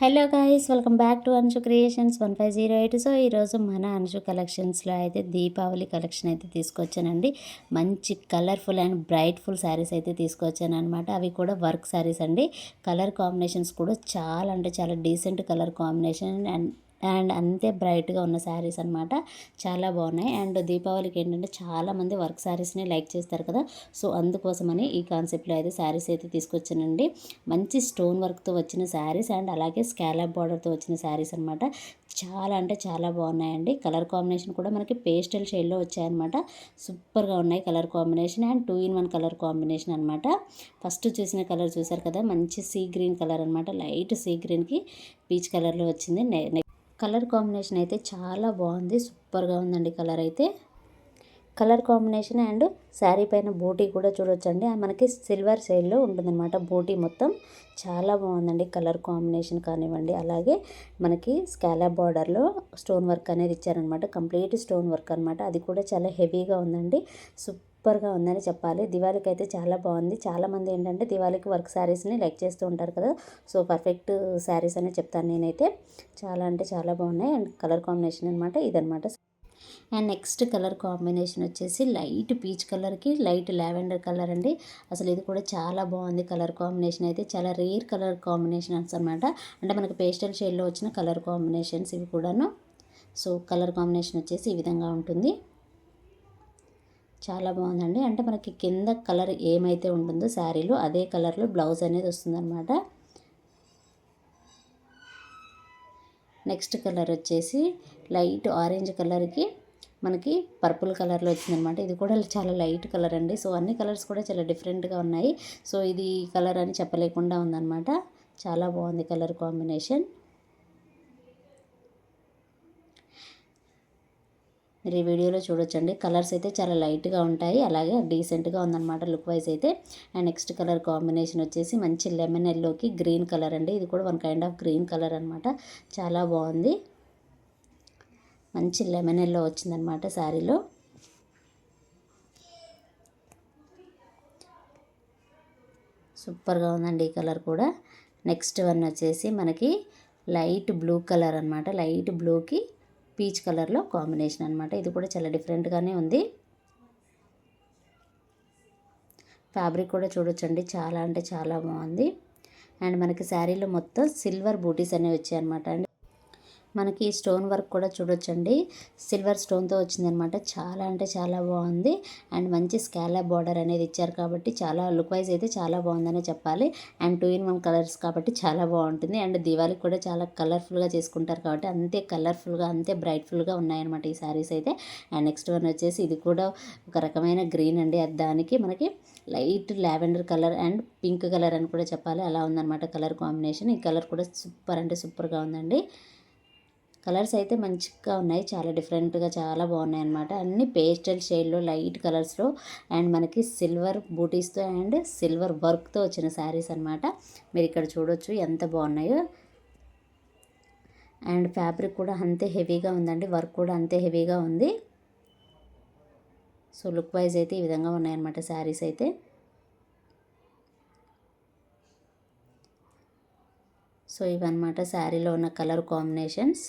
Hello guys, welcome back to Anshu creations 1508. So ఈరోజు మన అన్షు కలెక్షన్స్లో అయితే దీపావళి కలెక్షన్ అయితే తీసుకొచ్చానండి. మంచి కలర్ఫుల్ అండ్ బ్రైట్ఫుల్ శారీస్ అయితే తీసుకొచ్చాను అనమాట. అవి కూడా వర్క్ శారీస్ అండి. కలర్ కాంబినేషన్స్ కూడా చాలా అంటే చాలా డీసెంట్ కలర్ కాంబినేషన్ అండ్ అంతే బ్రైట్గా ఉన్న శారీస్ అనమాట. చాలా బాగున్నాయి. అండ్ దీపావళికి ఏంటంటే చాలామంది వర్క్ శారీస్ని లైక్ చేస్తారు కదా. సో అందుకోసమని ఈ కాన్సెప్ట్లో అయితే శారీస్ అయితే తీసుకొచ్చానండి. మంచి స్టోన్ వర్క్తో వచ్చిన శారీస్ అండ్ అలాగే స్కాలప్ బార్డర్తో వచ్చిన శారీస్ అనమాట. చాలా అంటే చాలా బాగున్నాయండి. కలర్ కాంబినేషన్ కూడా మనకి పేస్టల్ షేడ్లో వచ్చాయన్నమాట. సూపర్గా ఉన్నాయి colour combination and 2-in-1 colour combination అనమాట. ఫస్ట్ చూసిన కలర్ చూసారు కదా, మంచి సీ గ్రీన్ కలర్ అనమాట. లైట్ సీ గ్రీన్కి పీచ్ కలర్లో వచ్చింది. కలర్ కాంబినేషన్ అయితే చాలా బాగుంది. సూపర్గా ఉందండి కలర్ అయితే. కలర్ కాంబినేషన్ అండ్ శారీ పైన బూటీ కూడా చూడొచ్చండి. మనకి సిల్వర్ షేడ్లో ఉంటుందన్నమాట బూటీ మొత్తం. చాలా బాగుందండి కలర్ కాంబినేషన్ కానివ్వండి. అలాగే మనకి స్కాలప్ బార్డర్లో స్టోన్ వర్క్ అనేది ఇచ్చారనమాట. కంప్లీట్ స్టోన్ వర్క్ అనమాట. అది కూడా చాలా హెవీగా ఉందండి. సూపర్గా ఉందని చెప్పాలి. దివాళీకి అయితే చాలా బాగుంది. చాలామంది ఏంటంటే దివాళీకి వర్క్ శారీస్ని లైక్ చేస్తూ ఉంటారు కదా. సో పర్ఫెక్ట్ శారీస్ అనే చెప్తాను నేనైతే. చాలా అంటే చాలా బాగున్నాయి. అండ్ కలర్ కాంబినేషన్ అనమాట ఇదనమాట. అండ్ నెక్స్ట్ కలర్ కాంబినేషన్ వచ్చేసి లైట్ పీచ్ కలర్కి లైట్ లావెండర్ కలర్ అండి. అసలు ఇది కూడా చాలా బాగుంది. కలర్ కాంబినేషన్ అయితే చాలా రేర్ కలర్ కాంబినేషన్స్ అనమాట. అంటే మనకి పేస్టల్ షేడ్లో వచ్చిన కలర్ కాంబినేషన్స్ ఇవి కూడాను. సో కలర్ కాంబినేషన్ వచ్చేసి ఈ విధంగా ఉంటుంది. చాలా బాగుందండి. అంటే మనకి కింద కలర్ ఏమైతే ఉంటుందో శారీలో అదే కలర్లో బ్లౌజ్ అనేది వస్తుందన్నమాట. నెక్స్ట్ కలర్ వచ్చేసి లైట్ ఆరెంజ్ కలర్కి మనకి పర్పుల్ కలర్లో వచ్చిందనమాట. ఇది కూడా చాలా లైట్ కలర్ అండి. సో అన్ని కలర్స్ కూడా చాలా డిఫరెంట్గా ఉన్నాయి. సో ఇది కలర్ అని చెప్పలేకుండా ఉందన్నమాట. చాలా బాగుంది కలర్ కాంబినేషన్. మీరు ఈ వీడియోలో చూడొచ్చండి. కలర్స్ అయితే చాలా లైట్గా ఉంటాయి. అలాగే డీసెంట్గా ఉందన్నమాట లుక్ వైజ్ అయితే. అండ్ నెక్స్ట్ కలర్ కాంబినేషన్ వచ్చేసి మంచి లెమన్ ఎల్లోకి గ్రీన్ కలర్ అండి. ఇది కూడా one kind of green colour అనమాట. చాలా బాగుంది. మంచి లెమన్ ఎల్లో వచ్చిందనమాట శారీలో. సూపర్గా ఉందండి ఈ కలర్ కూడా. నెక్స్ట్ వన్ వచ్చేసి మనకి లైట్ బ్లూ కలర్ అనమాట. లైట్ బ్లూకి పీచ్ కలర్లో కాంబినేషన్ అనమాట. ఇది కూడా చాలా డిఫరెంట్గానే ఉంది. ఫ్యాబ్రిక్ కూడా చూడొచ్చండి. చాలా అంటే చాలా బాగుంది. అండ్ మనకి శారీలో మొత్తం సిల్వర్ బూటీస్ అనేవి వచ్చాయన్నమాట అండి. మనకి స్టోన్ వర్క్ కూడా చూడొచ్చండి. సిల్వర్ స్టోన్తో వచ్చిందనమాట. చాలా అంటే చాలా బాగుంది. అండ్ మంచి స్కాలప్ బార్డర్ అనేది ఇచ్చారు కాబట్టి చాలా లుక్ వైజ్ అయితే చాలా బాగుందనే చెప్పాలి. అండ్ 2-in-1 కలర్స్ కాబట్టి చాలా బాగుంటుంది. అండ్ దివాళీకి కూడా చాలా కలర్ఫుల్గా చేసుకుంటారు కాబట్టి అంతే కలర్ఫుల్గా అంతే బ్రైట్ఫుల్గా ఉన్నాయన్నమాట ఈ శారీస్ అయితే. అండ్ నెక్స్ట్ వన్ వచ్చేసి ఇది కూడా ఒక రకమైన గ్రీన్ అండి. దానికి మనకి light lavender colour and pink colour అని కూడా చెప్పాలి. అలా ఉందన్నమాట కలర్ కాంబినేషన్. ఈ కలర్ కూడా సూపర్ అంటే సూపర్గా ఉందండి. కలర్స్ అయితే మంచిగా ఉన్నాయి. చాలా డిఫరెంట్గా చాలా బాగున్నాయి అన్నమాట. అన్ని పేస్టల్ షేడ్లో లైట్ కలర్స్లో అండ్ మనకి సిల్వర్ బూటీస్తో అండ్ సిల్వర్ వర్క్తో వచ్చిన శారీస్ అనమాట. మీరు ఇక్కడ చూడొచ్చు ఎంత బాగున్నాయో. అండ్ ఫ్యాబ్రిక్ కూడా అంతే హెవీగా ఉందండి. వర్క్ కూడా అంతే హెవీగా ఉంది. సో లుక్ వైజ్ అయితే ఈ విధంగా ఉన్నాయన్నమాట శారీస్ అయితే. సో ఇవన్నమాట శారీలో ఉన్న కలర్ కాంబినేషన్స్.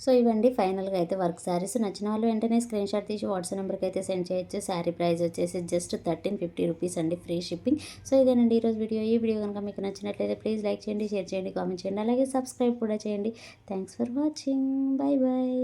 సో ఇవండి ఫైనల్గా అయితే వర్క్ శారీస్. నచ్చిన వాళ్ళు వెంటనే స్క్రీన్ షాట్ తీసి వాట్సాప్ నెంబర్కి అయితే సెండ్ చేయొచ్చు. శారీ ప్రైస్ వచ్చేసి జస్ట్ 1350 రూపీస్ అండి, ఫ్రీ షిప్పింగ్. సో ఇదేనండి ఈరోజు వీడియో. ఈ వీడియో కనుక మీకు నచ్చినట్లయితే ప్లీజ్ లైక్ చేయండి, షేర్ చేయండి, కామెంట్ చేయండి, అలాగే సబ్స్క్రైబ్ కూడా చేయండి. Thanks for watching. Bye bye.